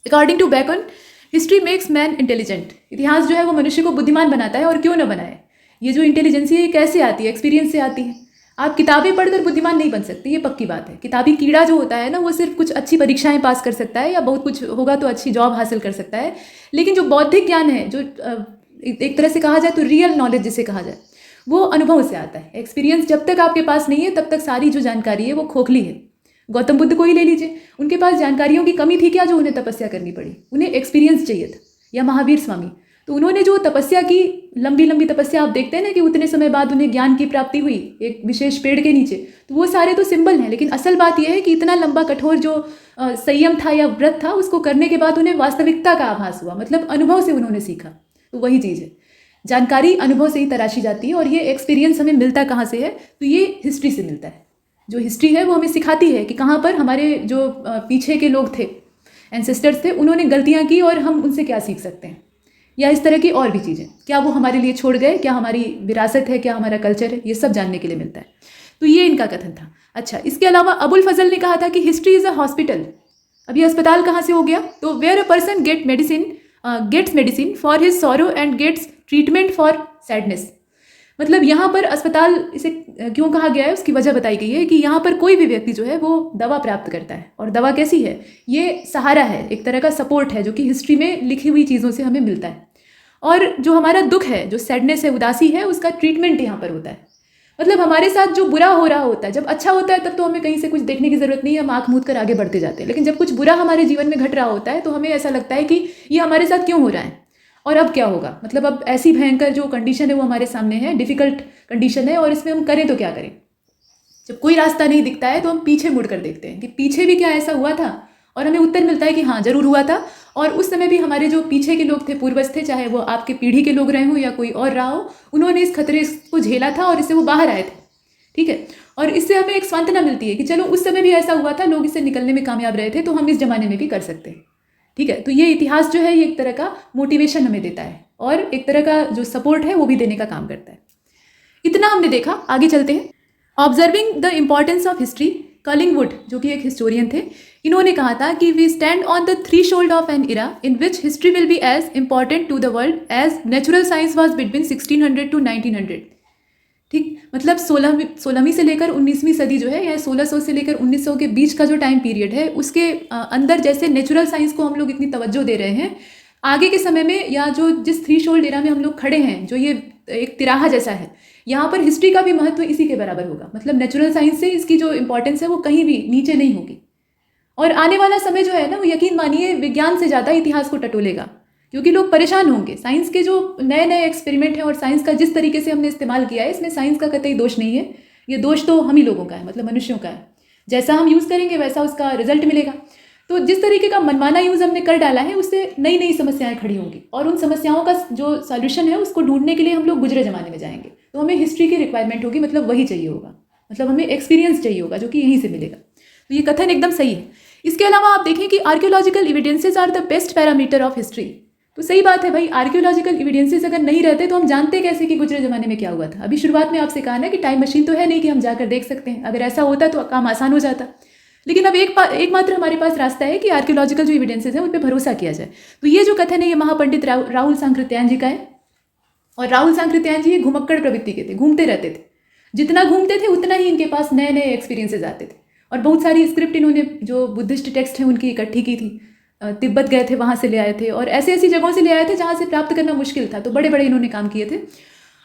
According to Bacon, history makes man intelligent. इतिहास जो है वो मनुष्य को बुद्धिमान बनाता है, और क्यों ना बनाए। ये जो इंटेलिजेंसी है ये कैसे आती है, एक्सपीरियंस से आती है। आप किताबें पढ़कर बुद्धिमान नहीं बन सकते, ये पक्की बात है। किताबी कीड़ा जो होता है ना, वो सिर्फ कुछ अच्छी परीक्षाएं पास कर सकता है या बहुत कुछ होगा तो अच्छी जॉब हासिल कर सकता है, लेकिन जो बौद्धिक ज्ञान है, जो एक तरह से कहा जाए तो रियल नॉलेज जिसे कहा जाए, वो अनुभव से आता है। एक्सपीरियंस जब तक आपके पास नहीं है तब तक सारी जो जानकारी है वो खोखली है। गौतम बुद्ध को ही ले लीजिए, उनके पास जानकारियों की कमी थी क्या जो उन्हें तपस्या करनी पड़ी, उन्हें एक्सपीरियंस चाहिए था। या महावीर स्वामी, तो उन्होंने जो तपस्या की, लंबी लंबी तपस्या, आप देखते हैं ना कि उतने समय बाद उन्हें ज्ञान की प्राप्ति हुई एक विशेष पेड़ के नीचे, तो वो सारे तो सिंबल हैं, लेकिन असल बात यह है कि इतना लंबा कठोर जो संयम था या व्रत था, उसको करने के बाद उन्हें वास्तविकता का आभास हुआ, मतलब अनुभव से उन्होंने सीखा। तो वही चीज़ है, जानकारी अनुभव से ही तराशी जाती है, और ये एक्सपीरियंस हमें मिलता कहाँ से है, तो ये हिस्ट्री से मिलता है। जो हिस्ट्री है वो हमें सिखाती है कि कहाँ पर हमारे जो पीछे के लोग थे, एंसेस्टर्स थे, उन्होंने गलतियाँ की और हम उनसे क्या सीख सकते हैं, या इस तरह की और भी चीज़ें, क्या वो हमारे लिए छोड़ गए, क्या हमारी विरासत है, क्या हमारा कल्चर है, ये सब जानने के लिए मिलता है। तो ये इनका कथन था। अच्छा, इसके अलावा अबुल फजल ने कहा था कि हिस्ट्री इज़ अ हॉस्पिटल। अब ये अस्पताल कहाँ से हो गया, तो where a person gets medicine for his sorrow and gets treatment for sadness. मतलब यहाँ पर अस्पताल इसे क्यों कहा गया है, उसकी वजह बताई गई है कि यहाँ पर कोई भी व्यक्ति जो है वो दवा प्राप्त करता है, और दवा कैसी है, ये सहारा है, एक तरह का सपोर्ट है जो कि हिस्ट्री में लिखी हुई चीज़ों से हमें मिलता है। और जो हमारा दुख है, जो सैडनेस है, उदासी है, उसका ट्रीटमेंट यहाँ पर होता है। मतलब हमारे साथ जो बुरा हो रहा होता है, जब अच्छा होता है तब तो हमें कहीं से कुछ देखने की ज़रूरत नहीं है, हम आँख मूंद कर आगे बढ़ते जाते हैं, लेकिन जब कुछ बुरा हमारे जीवन में घट रहा होता है तो हमें ऐसा लगता है कि ये हमारे साथ क्यों हो रहा है और अब क्या होगा। मतलब अब ऐसी भयंकर जो कंडीशन है वो हमारे सामने है, डिफ़िकल्ट कंडीशन है, और इसमें हम करें तो क्या करें। जब कोई रास्ता नहीं दिखता है तो हम पीछे मुड़ कर देखते हैं कि पीछे भी क्या ऐसा हुआ था, और हमें उत्तर मिलता है कि हाँ ज़रूर हुआ था। और उस समय भी हमारे जो पीछे के लोग थे, पूर्वज थे, चाहे वो आपके पीढ़ी के लोग रहे हों या कोई और रहा हो, उन्होंने इस खतरे को झेला था और इससे वो बाहर आए थे। ठीक है। और इससे हमें एक सांत्वना मिलती है कि चलो उस समय भी ऐसा हुआ था, लोग इससे निकलने में कामयाब रहे थे, तो हम इस जमाने में भी कर सकते हैं। ठीक है, तो ये इतिहास जो है ये एक तरह का मोटिवेशन हमें देता है और एक तरह का जो सपोर्ट है वो भी देने का काम करता है। इतना हमने देखा, आगे चलते हैं। Observing the importance of history, Collingwood जो कि एक हिस्टोरियन थे, इन्होंने कहा था कि we stand on the threshold of an era in which history will be as important to the world as natural science was between 1600 to 1900। ठीक, मतलब 16वीं से लेकर 19वीं सदी जो है, या 1600 से लेकर 1900 के बीच का जो टाइम पीरियड है, उसके अंदर जैसे नेचुरल साइंस को हम लोग इतनी तवज्जो दे रहे हैं, आगे के समय में या जो जिस थ्रीशोल्ड एरा में हम लोग खड़े हैं, जो ये एक तिराहा जैसा है, यहाँ पर हिस्ट्री का भी महत्व इसी के बराबर होगा। मतलब नेचुरल साइंस से इसकी जो इंपॉर्टेंस है वो कहीं भी नीचे नहीं होगी। और आने वाला समय जो है ना, वो यकीन मानिए विज्ञान से ज़्यादा इतिहास को टटोलेगा, क्योंकि लोग परेशान होंगे। साइंस के जो नए नए एक्सपेरिमेंट हैं और साइंस का जिस तरीके से हमने इस्तेमाल किया है, इसमें साइंस का कतई दोष नहीं है। ये दोष तो हम ही लोगों का है, मतलब मनुष्यों का है। जैसा हम यूज़ करेंगे वैसा उसका रिजल्ट मिलेगा। तो जिस तरीके का मनमाना यूज़ हमने कर डाला है, उससे नई नई समस्याएं खड़ी होंगी और उन समस्याओं का जो सॉल्यूशन है उसको ढूंढने के लिए हम लोग गुजरे ज़माने में जाएंगे। तो हमें हिस्ट्री की रिक्वायरमेंट होगी, मतलब वही चाहिए होगा, मतलब हमें एक्सपीरियंस चाहिए होगा जो कि यहीं से मिलेगा। तो ये कथन एकदम सही है। इसके अलावा आप देखें कि archaeological evidences are the best parameter of history. तो सही बात है भाई, आर्कियोलॉजिकल एविडेंसेस अगर नहीं रहते तो हम जानते कैसे कि गुजरे ज़माने में क्या हुआ था। अभी शुरुआत में आपसे कहा ना कि टाइम मशीन तो है नहीं कि हम जाकर देख सकते हैं। अगर ऐसा होता तो काम आसान हो जाता, लेकिन अब एकमात्र हमारे पास रास्ता है कि आर्कियोलॉजिकल जो एविडेंसेस हैं उन पर भरोसा किया जाए। तो ये जो कथन है ये महापंडित राहुल सांकृत्यायन जी का है। और राहुल सांकृत्यायन जी घुमक्कड़ प्रवृत्ति के थे, घूमते रहते थे। जितना घूमते थे उतना ही इनके पास नए नए एक्सपीरियंसेस आते थे। और बहुत सारी स्क्रिप्ट इन्होंने जो बुद्धिस्ट टेक्स्ट हैं उनकी इकट्ठी की थी। तिब्बत गए थे, वहाँ से ले आए थे, और ऐसी ऐसी जगहों से ले आए थे जहाँ से प्राप्त करना मुश्किल था। तो बड़े बड़े इन्होंने काम किए थे।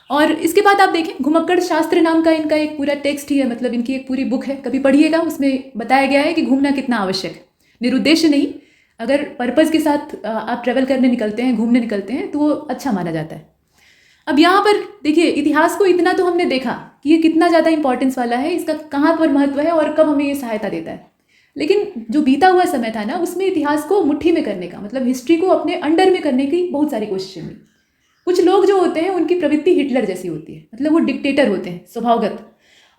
और इसके बाद आप देखें, घुमक्कड़ शास्त्र नाम का इनका एक पूरा टेक्स्ट ही है, मतलब इनकी एक पूरी बुक है, कभी पढ़िएगा। उसमें बताया गया है कि घूमना कितना आवश्यक है, निरुद्देश्य नहीं। अगर पर्पज़ के साथ आप ट्रैवल करने निकलते हैं, घूमने निकलते हैं, तो वो अच्छा माना जाता है। अब यहाँ पर देखिए, इतिहास को इतना तो हमने देखा कि ये कितना ज़्यादा इंपॉर्टेंस वाला है, इसका कहाँ पर महत्व है और कब हमें ये सहायता देता है। लेकिन जो बीता हुआ समय था ना, उसमें इतिहास को मुट्ठी में करने का, मतलब हिस्ट्री को अपने अंडर में करने की बहुत सारी कोशिशें हुई। कुछ लोग जो होते हैं उनकी प्रवृत्ति हिटलर जैसी होती है, मतलब वो डिक्टेटर होते हैं स्वभावगत,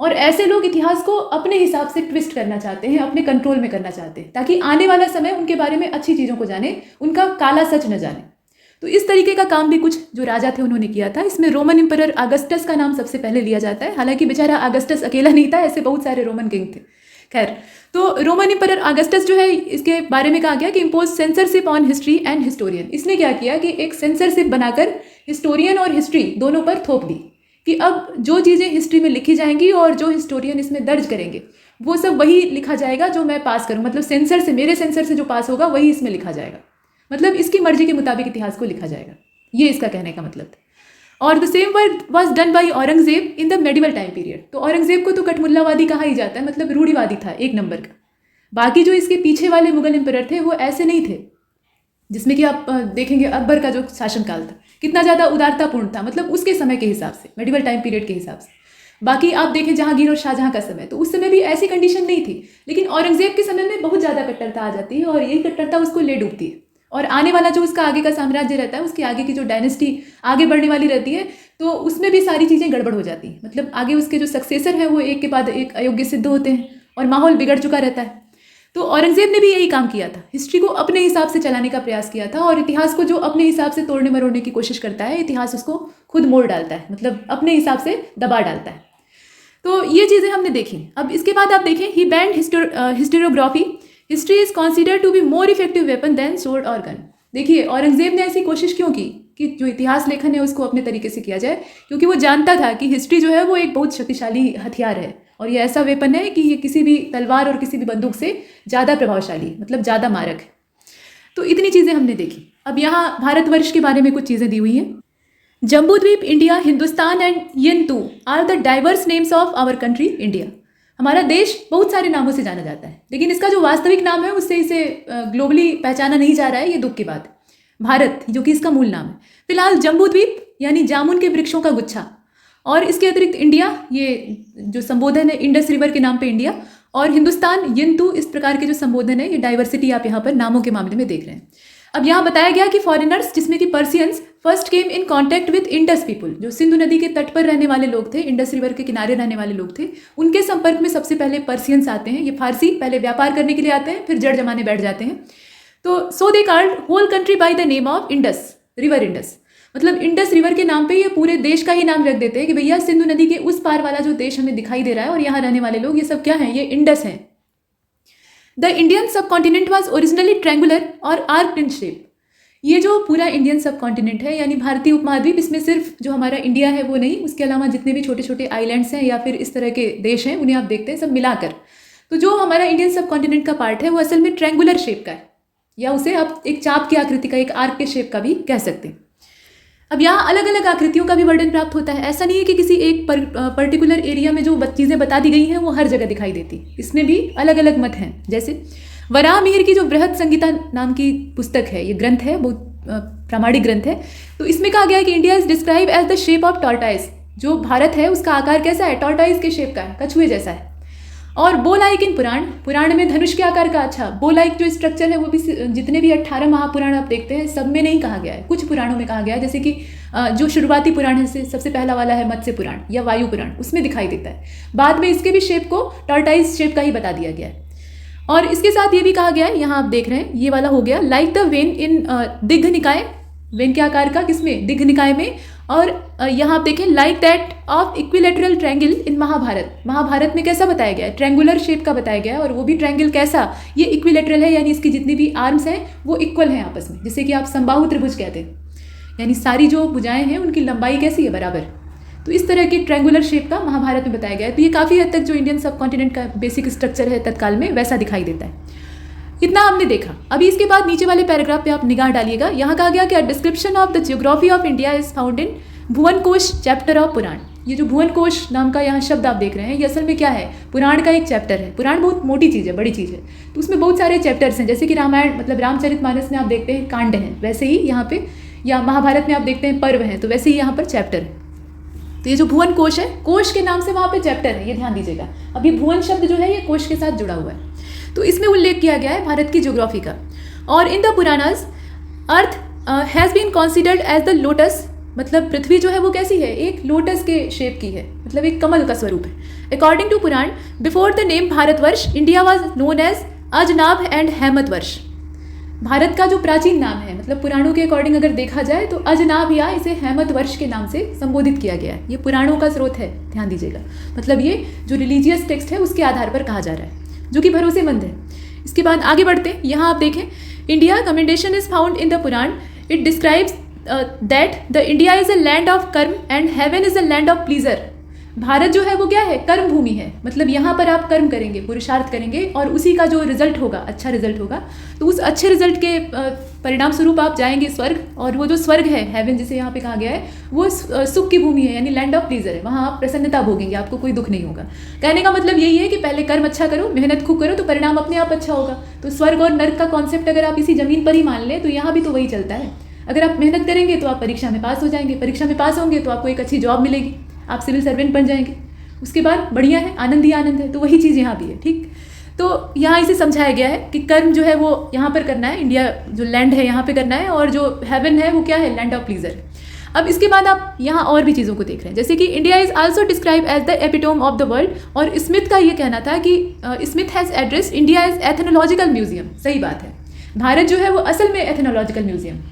और ऐसे लोग इतिहास को अपने हिसाब से ट्विस्ट करना चाहते हैं, अपने कंट्रोल में करना चाहते हैं, ताकि आने वाला समय उनके बारे में अच्छी चीज़ों को जाने, उनका काला सच न जाने। तो इस तरीके का काम भी कुछ जो राजा थे उन्होंने किया था। इसमें रोमन एम्परर अगस्टस का नाम सबसे पहले लिया जाता है। हालांकि बेचारा अगस्टस अकेला नहीं था, ऐसे बहुत सारे रोमन किंग थे। खैर, तो रोमन एम्परर अगस्टस जो है, इसके बारे में कहा गया कि impose censorship on history and historian. इसने क्या किया कि एक सेंसरशिप बनाकर हिस्टोरियन और हिस्ट्री दोनों पर थोप दी कि अब जो चीज़ें हिस्ट्री में लिखी जाएंगी और जो हिस्टोरियन इसमें दर्ज करेंगे वो सब वही लिखा जाएगा जो मैं पास करूँ। मतलब सेंसर से, मेरे सेंसर से जो पास होगा वही इसमें लिखा जाएगा, मतलब इसकी मर्जी के मुताबिक इतिहास को लिखा जाएगा। ये इसका कहने का मतलब था। और the same work was done by Aurangzeb in the medieval time period. तो औरंगजेब को तो कठमुल्लावादी कहा ही जाता है, मतलब रूढ़िवादी था एक नंबर का। बाकी जो इसके पीछे वाले मुगल एम्परर थे वो ऐसे नहीं थे, जिसमें कि आप देखेंगे अकबर का जो शासनकाल था कितना ज़्यादा उदारतापूर्ण था, मतलब उसके समय के हिसाब से, मेडिवल टाइम पीरियड के हिसाब से। बाकी आप देखें जहांगीर और शाहजहां का समय, तो उस समय भी ऐसी कंडीशन नहीं थी। लेकिन औरंगजेब के समय में बहुत ज़्यादा कट्टरता आ जाती है और यही कट्टरता उसको ले डूबती है। और आने वाला जो उसका आगे का साम्राज्य रहता है, उसके आगे की जो डायनेस्टी आगे बढ़ने वाली रहती है, तो उसमें भी सारी चीज़ें गड़बड़ हो जाती हैं। मतलब आगे उसके जो सक्सेसर हैं वो एक के बाद एक अयोग्य सिद्ध होते हैं और माहौल बिगड़ चुका रहता है। तो औरंगजेब ने भी यही काम किया था, हिस्ट्री को अपने हिसाब से चलाने का प्रयास किया था। और इतिहास को जो अपने हिसाब से तोड़ने मरोड़ने की कोशिश करता है, इतिहास उसको खुद मोड़ डालता है, मतलब अपने हिसाब से दबा डालता है। तो ये चीज़ें हमने देखी। अब इसके बाद आप देखें, ही बैंड historiography, history is considered to be more effective weapon than sword और गन। देखिए, औरंगजेब ने ऐसी कोशिश क्यों की कि जो इतिहास लेखन है उसको अपने तरीके से किया जाए, क्योंकि वो जानता था कि हिस्ट्री जो है वो एक बहुत शक्तिशाली हथियार है और ये ऐसा वेपन है कि ये किसी भी तलवार और किसी भी बंदूक से ज़्यादा प्रभावशाली, मतलब ज़्यादा मारक है। तो इतनी चीज़ें हमने देखी। अब यहाँ भारतवर्ष के बारे में कुछ चीज़ें दी हुई हैं। जम्बूद्वीप, इंडिया, हिंदुस्तान एंड येनतू are the diverse names of our country India. हमारा देश बहुत सारे नामों से जाना जाता है, लेकिन इसका जो वास्तविक नाम है उससे इसे ग्लोबली पहचाना नहीं जा रहा है। ये दुख की बात है। भारत, जो कि इसका मूल नाम है, फिलहाल जम्बूद्वीप यानी जामुन के वृक्षों का गुच्छा, और इसके अतिरिक्त इंडिया, ये जो संबोधन है इंडस रिवर के नाम पे इंडिया, और हिंदुस्तान, येनतू, इस प्रकार के जो संबोधन है, ये डाइवर्सिटी आप यहाँ पर नामों के मामले में देख रहे हैं। अब यहाँ बताया गया कि फॉरेनर्स जिसमें कि पर्सियंस first came in contact with Indus people, जो सिंधु नदी के तट पर रहने वाले लोग थे, इंडस रिवर के किनारे रहने वाले लोग थे, उनके संपर्क में सबसे पहले पर्सियंस आते हैं। ये फारसी पहले व्यापार करने के लिए आते हैं, फिर जड़ जमाने बैठ जाते हैं। तो so they called whole country by the name of Indus, river Indus. मतलब इंडस रिवर के नाम पे ये पूरे देश का ही नाम रख देते हैं कि भैया सिंधु नदी के उस पार वाला जो देश हमें दिखाई दे रहा है और यहाँ रहने वाले लोग ये सब क्या हैं, ये इंडस हैं। द इंडियन सब कॉन्टिनेंट वॉज ओरिजिनली ट्रैंगुलर और आर्क्ड इन शेप। ये जो पूरा इंडियन सब कॉन्टिनेंट है यानी भारतीय उपमहाद्वीप, इसमें सिर्फ जो हमारा इंडिया है वो नहीं, उसके अलावा जितने भी छोटे छोटे आइलैंड्स हैं या फिर इस तरह के देश हैं उन्हें आप देखते हैं सब मिलाकर। तो जो हमारा इंडियन सब कॉन्टिनेंट का पार्ट है वो असल में ट्रैंगुलर शेप का है, या उसे आप एक चाप की आकृति का, एक आर्क के शेप का भी कह सकते हैं। अब यहाँ अलग अलग आकृतियों का भी वर्णन प्राप्त होता है। ऐसा नहीं है कि किसी एक पर्टिकुलर एरिया में जो चीज़ें बता दी गई हैं वो हर जगह दिखाई देती, इसमें भी अलग अलग मत हैं। जैसे वराह मिहिर की जो बृहद संगीता नाम की पुस्तक है, ये ग्रंथ है, बहुत प्रामाणिक ग्रंथ है। तो इसमें कहा गया है कि India is describe as the shape of tortoise. जो भारत है उसका आकार कैसा है, टॉर्टाइस के शेप का है, कछुए जैसा है। और बोलाइक इन पुराण, पुराण में धनुष के आकार का, अच्छा बोलाइक जो स्ट्रक्चर है वो भी जितने भी 18 महापुराण आप देखते हैं सब में नहीं कहा गया है, कुछ पुराणों में कहा गया है। जैसे कि जो शुरुआती पुराण है, सबसे पहला वाला है मत्स्य पुराण या वायु पुराण, उसमें दिखाई देता है। बाद में इसके भी शेप को टॉर्टाइस शेप का ही बता दिया गया है। और इसके साथ ये भी कहा गया है, यहाँ आप देख रहे हैं ये वाला हो गया, लाइक द वेन इन दिग्घ निकाय, वेन के आकार का किसमें, दिग्घ निकाय में। और यहाँ आप देखें like that of equilateral triangle in Mahabharata, Mahabharata में कैसा बताया गया है, ट्रायंगुलर शेप का बताया गया है। और वो भी ट्रायंगल कैसा, ये इक्विलेटरल है, यानी इसकी जितनी भी आर्म्स हैं वो इक्वल हैं आपस में, जिसे कि आप समबाहु त्रिभुज कहते हैं, यानी सारी जो भुजाएं हैं उनकी लंबाई कैसी है, बराबर। तो इस तरह की ट्रायंगुलर शेप का महाभारत में बताया गया है। तो ये काफ़ी हद तक जो इंडियन सब कॉन्टिनेंट का बेसिक स्ट्रक्चर है तत्काल में वैसा दिखाई देता है। इतना हमने देखा। अभी इसके बाद नीचे वाले पैराग्राफ पे आप निगाह डालिएगा। यहाँ कहा गया कि description of the geography of India is found in Bhuvan Kosh chapter of पुराण। ये जो भुवन कोश नाम का यहाँ शब्द आप देख रहे हैं, ये असल में क्या है, पुराण का एक चैप्टर है। पुराण बहुत मोटी चीज़ है, बड़ी चीज़ है, तो उसमें बहुत सारे चैप्टर्स हैं। जैसे कि रामायण मतलब रामचरितमानस में आप देखते हैं कांड हैं, वैसे ही यहाँ पे, या महाभारत में आप देखते हैं पर्व हैं, तो वैसे ही यहाँ पर चैप्टर है। तो ये जो भुवन कोश है, कोश के नाम से वहाँ पे चैप्टर है, ये ध्यान दीजिएगा। अभी भुवन शब्द जो है ये कोश के साथ जुड़ा हुआ है। तो इसमें उल्लेख किया गया है भारत की ज्योग्राफी का। और in the Puranas earth has been considered as the lotus, मतलब पृथ्वी जो है वो कैसी है, एक लोटस के शेप की है, मतलब एक कमल का स्वरूप है। According to Purana, before the name Bharatvarsha, India was known as Ajanabha and Hemavarsha. Bharat का जो प्राचीन नाम है, मतलब पुराणों के अकॉर्डिंग अगर देखा जाए तो अजनाभ या इसे हेमत वर्ष के नाम से संबोधित किया गया है। ये पुराणों का स्रोत है, ध्यान दीजिएगा। मतलब ये जो रिलीजियस टेक्स्ट है उसके आधार पर कहा जा रहा है, जो कि भरोसेमंद है। इसके बाद आगे बढ़ते हैं। यहाँ आप देखें, India commendation is found in the Purana, it describes that the India is a land of karma and heaven is a land of pleasure. Bharat जो है वो क्या है, कर्म भूमि है, मतलब यहाँ पर आप कर्म करेंगे, पुरुषार्थ करेंगे और उसी का जो रिजल्ट होगा, अच्छा रिजल्ट होगा, तो उस अच्छे रिजल्ट के परिणाम स्वरूप आप जाएंगे स्वर्ग। और वो जो स्वर्ग है, हेवन जिसे यहाँ पे कहा गया है, वो सुख की भूमि है, यानी लैंड ऑफ प्लीजर है। वहाँ आप प्रसन्नता भोगेंगे, आपको कोई दुख नहीं होगा। कहने का मतलब यही है कि पहले कर्म अच्छा करो, मेहनत खूब करो, तो परिणाम अपने आप अच्छा होगा। तो स्वर्ग और नर्क का कॉन्सेप्ट अगर आप इसी जमीन पर ही मान लें तो यहाँ भी तो वही चलता है। अगर आप मेहनत करेंगे तो आप परीक्षा में पास हो जाएंगे, परीक्षा में पास होंगे तो आपको एक अच्छी जॉब मिलेगी, आप सिविल सर्वेंट बन जाएंगे, उसके बाद बढ़िया है, आनंद ही आनंद है। तो वही चीज़ यहाँ भी है, ठीक। तो यहाँ इसे समझाया गया है कि कर्म जो है वो यहाँ पर करना है, इंडिया जो लैंड है यहाँ पे करना है, और जो हेवन है वो क्या है, लैंड ऑफ प्लीजर। अब इसके बाद आप यहाँ और भी चीज़ों को देख रहे हैं, जैसे कि India is also describe as the epitome of the world. और स्मिथ का ये कहना था कि Smith has address India is ethnological museum. सही बात है, भारत जो है वो असल में एथनोलॉजिकल म्यूजियम,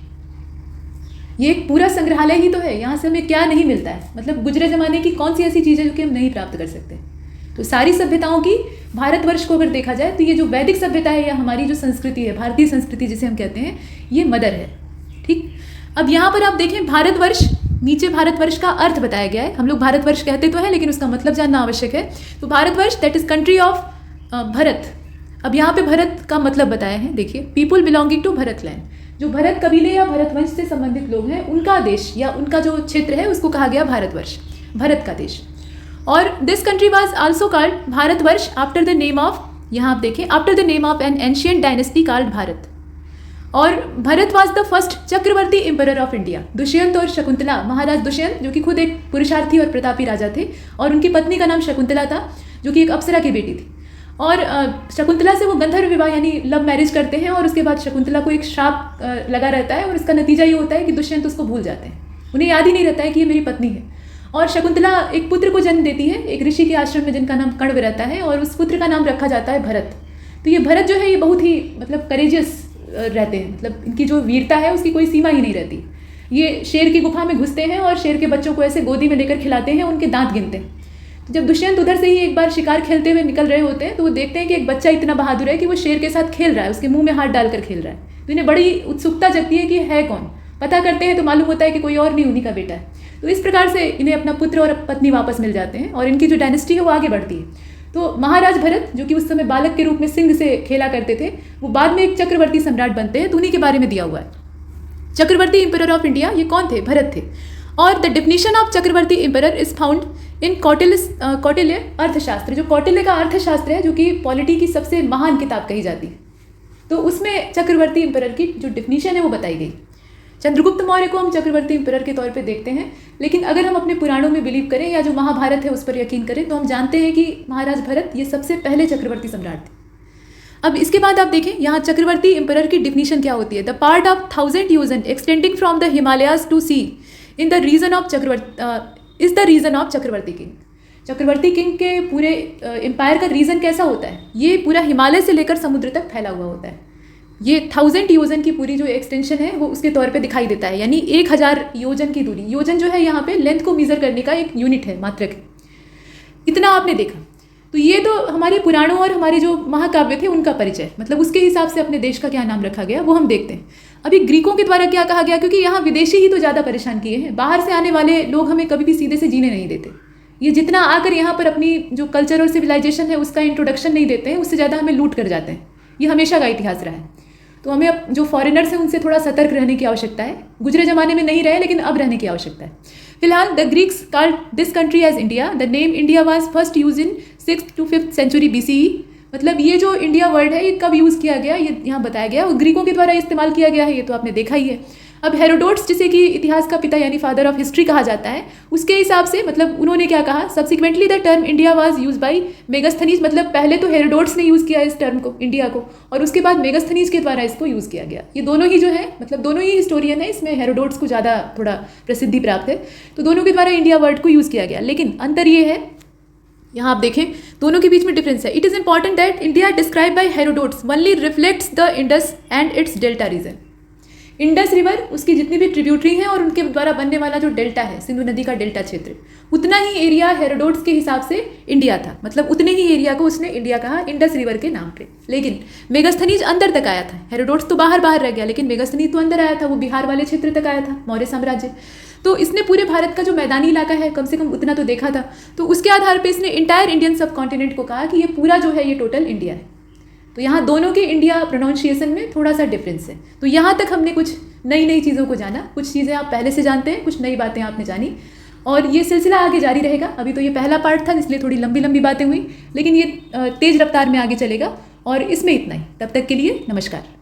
ये एक पूरा संग्रहालय ही तो है। यहाँ से हमें क्या नहीं मिलता है, मतलब गुजरे ज़माने की कौन सी ऐसी चीज़ें जो कि हम नहीं प्राप्त कर सकते। तो सारी सभ्यताओं की भारतवर्ष को अगर देखा जाए तो ये जो वैदिक सभ्यता है या हमारी जो संस्कृति है, भारतीय संस्कृति जिसे हम कहते हैं, ये मदर है, ठीक। अब यहाँ पर आप देखें भारतवर्ष, नीचे भारतवर्ष का अर्थ बताया गया है। हम लोग भारतवर्ष कहते तो हैं लेकिन उसका मतलब जानना आवश्यक है। तो Bharatvarsh that is country of Bharat. अब यहाँ पे भरत का मतलब बताया है, देखिए, people belonging to Bharat land, जो भरत कबीले या भरतवंश से संबंधित लोग हैं उनका देश या उनका जो क्षेत्र है उसको कहा गया भारतवर्ष, भरत का देश। और this country was also called Bharatvarsha after the name of, यहाँ आप देखें, after the name of an ancient dynasty called Bharat. और Bharat was the first chakravarti emperor of India. Dushyant और शकुंतला, महाराज दुष्यंत जो कि खुद एक पुरुषार्थी और प्रतापी राजा थे, और उनकी पत्नी का नाम शकुंतला था जो कि एक अप्सरा की बेटी थी। और शकुंतला से वो गंधर्व विवाह यानी लव मैरिज करते हैं और उसके बाद शकुंतला को एक श्राप लगा रहता है और इसका नतीजा ये होता है कि दुष्यंत उसको भूल जाते हैं, उन्हें याद ही नहीं रहता है कि ये मेरी पत्नी है। और शकुंतला एक पुत्र को जन्म देती है एक ऋषि के आश्रम में जिनका नाम कण्व रहता है और उस पुत्र का नाम रखा जाता है भरत। तो ये भरत जो है ये बहुत ही मतलब करेजियस रहते हैं, मतलब इनकी जो वीरता है उसकी कोई सीमा ही नहीं रहती। ये शेर की गुफा में घुसते हैं और शेर के बच्चों को ऐसे गोदी में लेकर खिलाते हैं, उनके दांत गिनते हैं। तो जब दुष्यंत उधर से ही एक बार शिकार खेलते हुए निकल रहे होते हैं तो वो देखते हैं कि एक बच्चा इतना बहादुर है कि वो शेर के साथ खेल रहा है, उसके मुंह में हाथ डालकर खेल रहा है। तो इन्हें बड़ी उत्सुकता जगती है कि है कौन। पता करते हैं तो मालूम होता है कि कोई और नहीं, उन्हीं का बेटा है। तो इस प्रकार से इन्हें अपना पुत्र और पत्नी वापस मिल जाते हैं और इनकी जो डायनेस्टी है वो आगे बढ़ती है। तो महाराज भरत जो कि उस समय बालक के रूप में सिंह से खेला करते थे, वो बाद में एक चक्रवर्ती सम्राट बनते हैं। तो उन्हीं के बारे में दिया हुआ है। चक्रवर्ती एम्परर ऑफ इंडिया ये कौन थे? भरत थे। और the definition of chakravarti emperor is found in Kautilya Arthashastra. जो कौटिल्य का अर्थशास्त्र है जो कि पॉलिटी की सबसे महान किताब कही जाती है, तो उसमें चक्रवर्ती एम्परर की जो डेफिनेशन है वो बताई गई। चंद्रगुप्त मौर्य को हम चक्रवर्ती एम्परर के तौर पे देखते हैं, लेकिन अगर हम अपने पुराणों में बिलीव करें या जो महाभारत है उस पर यकीन करें तो हम जानते हैं कि महाराज भरत ये सबसे पहले चक्रवर्ती सम्राट थे। अब इसके बाद आप देखें यहाँ चक्रवर्ती एम्परर की डिफिनीशन क्या होती है। द पार्ट ऑफ 1000 यूजन extending from the Himalayas to sea in the region of is the region of chakravarti king. Chakravarti king के पूरे एम्पायर का रीजन कैसा होता है? ये पूरा हिमालय से लेकर समुद्र तक फैला हुआ होता है। ये 1000 योजन की पूरी जो एक्सटेंशन है वो उसके तौर पे दिखाई देता है, यानी 1000 योजन की दूरी। योजन जो है यहाँ पे लेंथ को मेजर करने का एक यूनिट है, मात्रक है। इतना आपने देखा। तो ये तो हमारे पुराणों और हमारे जो महाकाव्य थे उनका परिचय, मतलब उसके हिसाब से अपने देश का क्या नाम रखा गया वो हम देखते हैं। अभी ग्रीकों के द्वारा क्या कहा गया, क्योंकि यहाँ विदेशी ही तो ज़्यादा परेशान किए हैं, बाहर से आने वाले लोग हमें कभी भी सीधे से जीने नहीं देते। ये जितना आकर यहाँ पर अपनी जो कल्चर और सिविलाइजेशन है उसका इंट्रोडक्शन नहीं देते हैं, उससे ज़्यादा हमें लूट कर जाते हैं। ये हमेशा का इतिहास रहा है। तो हमें अब जो फॉरेनर्स हैं उनसे थोड़ा सतर्क रहने की आवश्यकता है। गुजरे ज़माने में नहीं रहे, लेकिन अब रहने की आवश्यकता है। फिलहाल the Greeks called this country as India. The name India was first use in 6th to 5th century BCE। मतलब ये जो इंडिया वर्ड है ये कब यूज़ किया गया ये यहाँ बताया गया और ग्रीकों के द्वारा इस्तेमाल किया गया है, ये तो आपने देखा ही है। अब हेरोडोट्स जिसे कि इतिहास का पिता यानी फादर ऑफ हिस्ट्री कहा जाता है, उसके हिसाब से मतलब उन्होंने क्या कहा, subsequently the term India was use by Megasthenes. मतलब पहले तो हेरोडोट्स ने यूज़ किया इस टर्म को, इंडिया को, और उसके बाद मेगास्थनीज के द्वारा इसको यूज़ किया गया। ये दोनों ही जो है मतलब दोनों ही हिस्टोरियन है, इसमें हेरोडोट्स को ज़्यादा थोड़ा प्रसिद्धि प्राप्त है, तो दोनों के द्वारा इंडिया वर्ड को यूज़ किया गया। लेकिन अंतर ये है, यहाँ आप देखें दोनों के बीच में डिफरेंस है। It is important that India describe by Herodotus only reflects the Indus and its delta region. Indus river, उसकी जितनी भी ट्रिब्यूटरी हैं और उनके द्वारा बनने वाला जो डेल्टा है, सिंधु नदी का डेल्टा क्षेत्र, उतना ही एरिया हेरोडोट्स के हिसाब से इंडिया था। मतलब उतने ही एरिया को उसने इंडिया कहा इंडस रिवर के नाम पे। लेकिन मेगास्थनीज अंदर तक आया था, हेरोडोट्स तो बाहर बाहर रह गया, लेकिन मेगास्थनीज तो अंदर आया था, वो बिहार वाले क्षेत्र तक आया था, मौर्य साम्राज्य। तो इसने पूरे भारत का जो मैदानी इलाका है कम से कम उतना तो देखा था। तो उसके आधार पर इसने इंटायर इंडियन सब कॉन्टिनेंट को कहा कि ये पूरा जो है ये टोटल इंडिया है। तो यहाँ दोनों के इंडिया प्रोनाउंसिएशन में थोड़ा सा डिफरेंस है। तो यहाँ तक हमने कुछ नई नई चीज़ों को जाना, कुछ चीज़ें आप पहले से जानते हैं, कुछ नई बातें आपने जानी, और ये सिलसिला आगे जारी रहेगा। अभी तो ये पहला पार्ट था इसलिए थोड़ी लंबी लंबी बातें हुई, लेकिन ये तेज़ रफ्तार में आगे चलेगा। और इसमें इतना ही, तब तक के लिए नमस्कार।